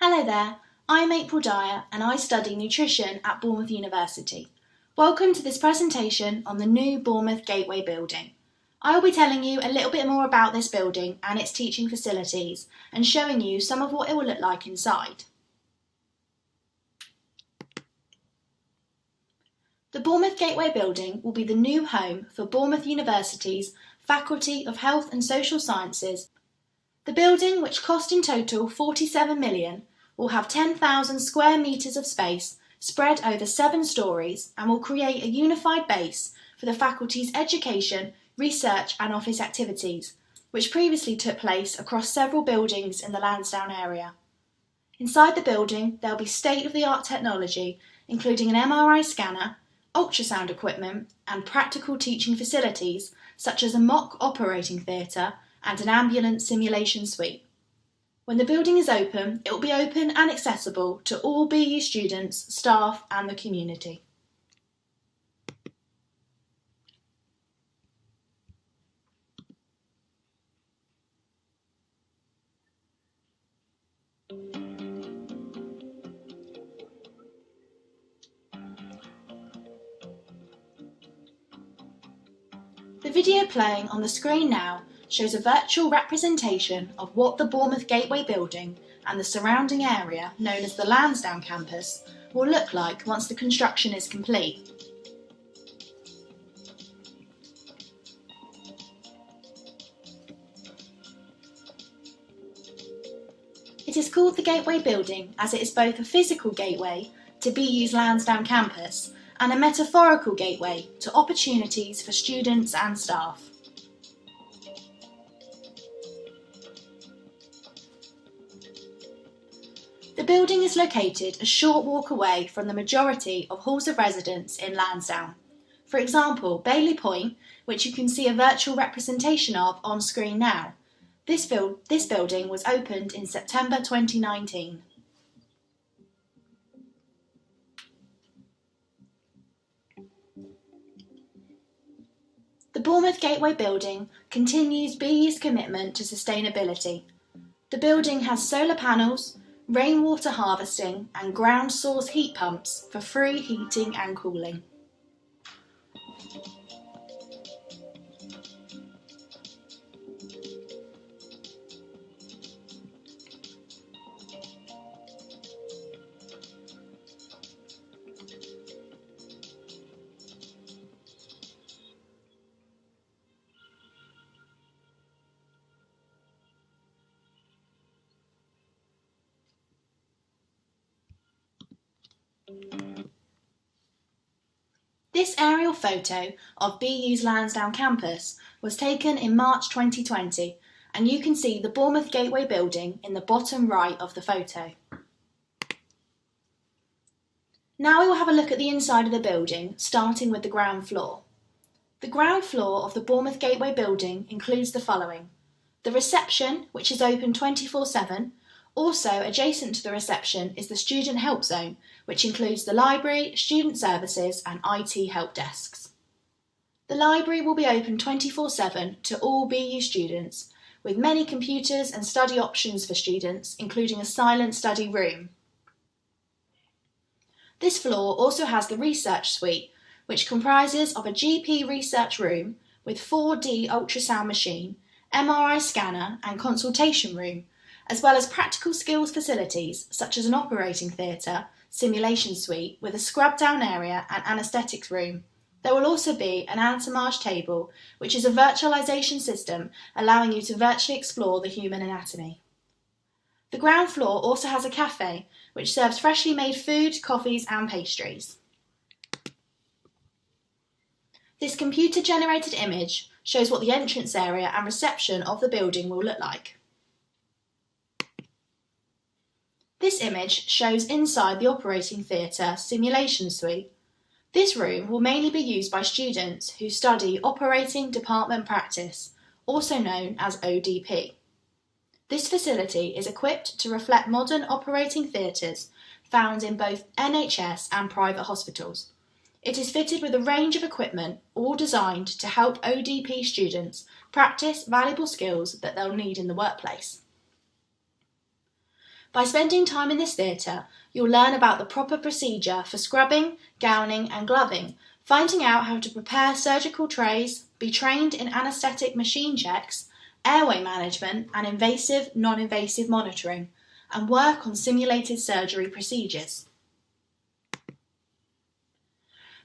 Hello there, I'm April Dyer and I study nutrition at Bournemouth University. Welcome to this presentation on the new Bournemouth Gateway Building. I will be telling you a little bit more about this building and its teaching facilities and showing you some of what it will look like inside. The Bournemouth Gateway Building will be the new home for Bournemouth University's Faculty of Health and Social Sciences. The building, which cost in total £47 million, will have 10,000 square metres of space spread over 7 storeys and will create a unified base for the faculty's education, research and office activities, which previously took place across several buildings in the Lansdowne area. Inside the building there will be state-of-the-art technology, including an MRI scanner, ultrasound equipment and practical teaching facilities such as a mock operating theatre and an ambulance simulation suite. When the building is open, it will be open and accessible to all BU students, staff and the community. The video playing on the screen now shows a virtual representation of what the Bournemouth Gateway Building and the surrounding area, known as the Lansdowne campus, will look like once the construction is complete. It is called the Gateway Building as it is both a physical gateway to BU's Lansdowne campus and a metaphorical gateway to opportunities for students and staff. The building is located a short walk away from the majority of halls of residence in Lansdowne. For example, Bailey Point, which you can see a virtual representation of on screen now. This building was opened in September 2019. The Bournemouth Gateway Building continues BU's commitment to sustainability. The building has solar panels, rainwater harvesting and ground source heat pumps for free heating and cooling. This aerial photo of BU's Lansdowne campus was taken in March 2020 and you can see the Bournemouth Gateway Building in the bottom right of the photo. Now we will have a look at the inside of the building, starting with the ground floor. The ground floor of the Bournemouth Gateway Building includes the following: the reception, which is open 24/7. Also adjacent to the reception is the student help zone, which includes the library, student services and IT help desks. The library will be open 24/7 to all BU students, with many computers and study options for students, including a silent study room. This floor also has the research suite, which comprises of a GP research room with 4D ultrasound machine, MRI scanner and consultation room, as well as practical skills facilities such as an operating theatre, simulation suite with a scrub down area and anaesthetics room. There will also be an anatomage table, which is a virtualisation system allowing you to virtually explore the human anatomy. The ground floor also has a cafe, which serves freshly made food, coffees and pastries. This computer-generated image shows what the entrance area and reception of the building will look like. This image shows inside the operating theatre simulation suite. This room will mainly be used by students who study Operating Department Practice, also known as ODP. This facility is equipped to reflect modern operating theatres found in both NHS and private hospitals. It is fitted with a range of equipment, all designed to help ODP students practice valuable skills that they'll need in the workplace. By spending time in this theatre, you'll learn about the proper procedure for scrubbing, gowning and gloving, finding out how to prepare surgical trays, be trained in anaesthetic machine checks, airway management and invasive, non-invasive monitoring, and work on simulated surgery procedures.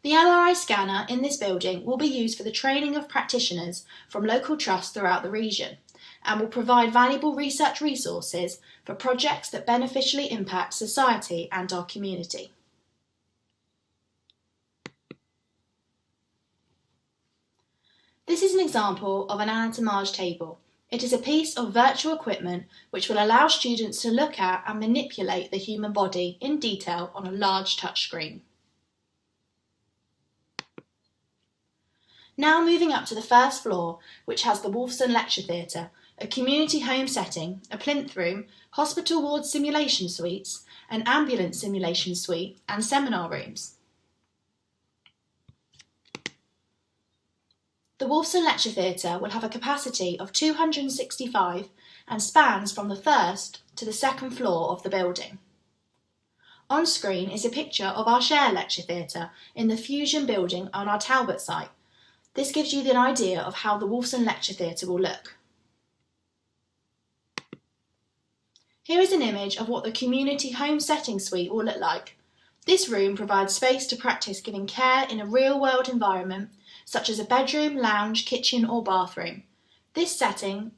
The MRI scanner in this building will be used for the training of practitioners from local trusts throughout the region and will provide valuable research resources for projects that beneficially impact society and our community. This is an example of an anatomage table. It is a piece of virtual equipment which will allow students to look at and manipulate the human body in detail on a large touchscreen. Now moving up to the first floor, which has the Wolfson Lecture Theatre, a community home setting, a plinth room, hospital ward simulation suites, an ambulance simulation suite and seminar rooms. The Wolfson Lecture Theatre will have a capacity of 265 and spans from the first to the second floor of the building. On screen is a picture of our Share Lecture Theatre in the Fusion building on our Talbot site. This gives you an idea of how the Wolfson Lecture Theatre will look. Here is an image of what the community home setting suite will look like. This room provides space to practice giving care in a real-world environment, such as a bedroom, lounge, kitchen or bathroom. This setting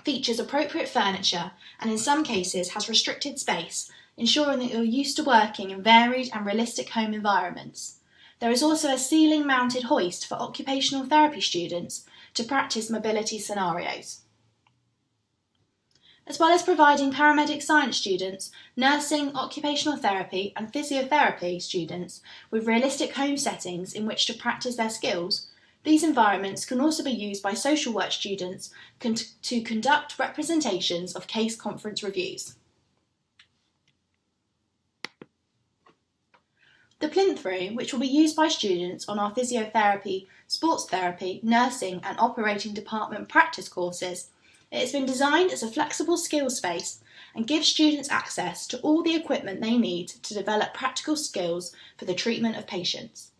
features appropriate furniture and in some cases has restricted space, ensuring that you're used to working in varied and realistic home environments. There is also a ceiling-mounted hoist for occupational therapy students to practice mobility scenarios. As well as providing paramedic science students, nursing, occupational therapy and physiotherapy students with realistic home settings in which to practice their skills, these environments can also be used by social work students to conduct representations of case conference reviews. The plinth room, which will be used by students on our physiotherapy, sports therapy, nursing and operating department practice courses, it has been designed as a flexible skills space and gives students access to all the equipment they need to develop practical skills for the treatment of patients.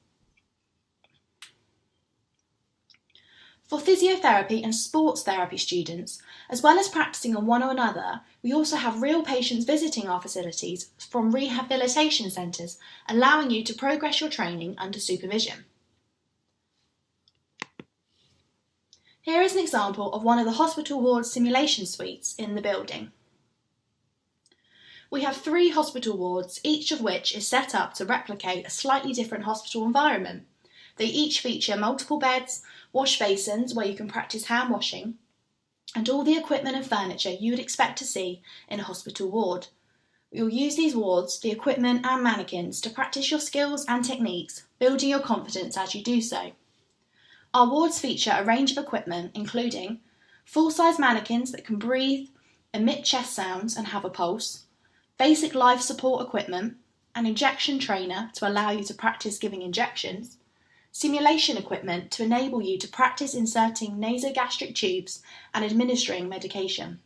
For physiotherapy and sports therapy students, as well as practicing on one or another, we also have real patients visiting our facilities from rehabilitation centres, allowing you to progress your training under supervision. Here is an example of one of the hospital ward simulation suites in the building. We have 3 hospital wards, each of which is set up to replicate a slightly different hospital environment. They each feature multiple beds, wash basins where you can practice hand washing, and all the equipment and furniture you would expect to see in a hospital ward. You'll use these wards, the equipment and mannequins to practice your skills and techniques, building your confidence as you do so. Our wards feature a range of equipment including full-size mannequins that can breathe, emit chest sounds and have a pulse, basic life support equipment, an injection trainer to allow you to practice giving injections, simulation equipment to enable you to practice inserting nasogastric tubes and administering medication.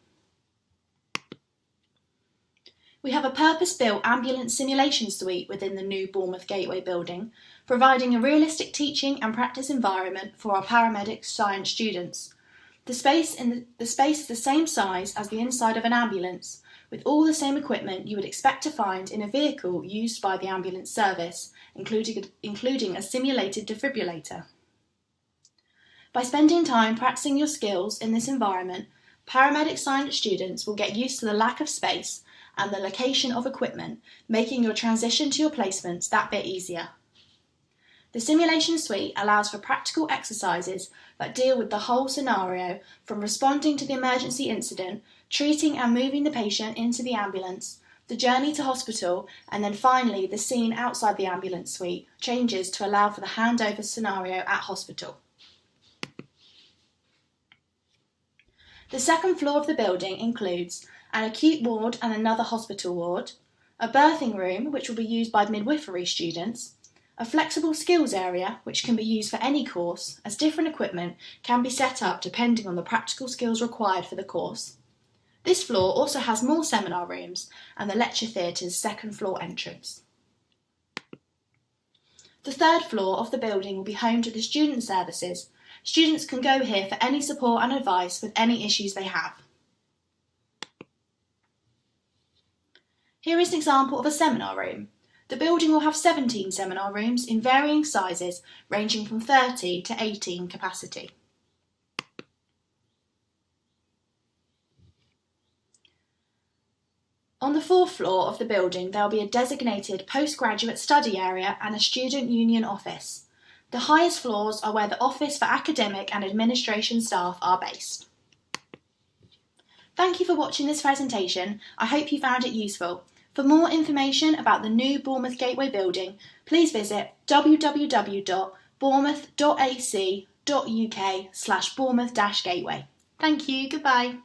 We have a purpose-built ambulance simulation suite within the new Bournemouth Gateway Building, providing a realistic teaching and practice environment for our paramedic science students. The space is the same size as the inside of an ambulance, with all the same equipment you would expect to find in a vehicle used by the ambulance service, including a simulated defibrillator. By spending time practicing your skills in this environment, paramedic science students will get used to the lack of space and the location of equipment, making your transition to your placements that bit easier. The simulation suite allows for practical exercises that deal with the whole scenario, from responding to the emergency incident, treating and moving the patient into the ambulance, the journey to hospital, and then finally the scene outside the ambulance suite changes to allow for the handover scenario at hospital. The second floor of the building includes an acute ward and another hospital ward, a birthing room which will be used by midwifery students, a flexible skills area which can be used for any course as different equipment can be set up depending on the practical skills required for the course, This floor also has more seminar rooms and the lecture theatre's second floor entrance. The third floor of the building will be home to the student services. Students can go here for any support and advice with any issues they have. Here is an example of a seminar room. The building will have 17 seminar rooms in varying sizes, ranging from 30 to 18 capacity. On the fourth floor of the building, there will be a designated postgraduate study area and a student union office. The highest floors are where the office for academic and administration staff are based. Thank you for watching this presentation. I hope you found it useful. For more information about the new Bournemouth Gateway building, please visit www.bournemouth.ac.uk/Bournemouth-Gateway. Thank you, goodbye.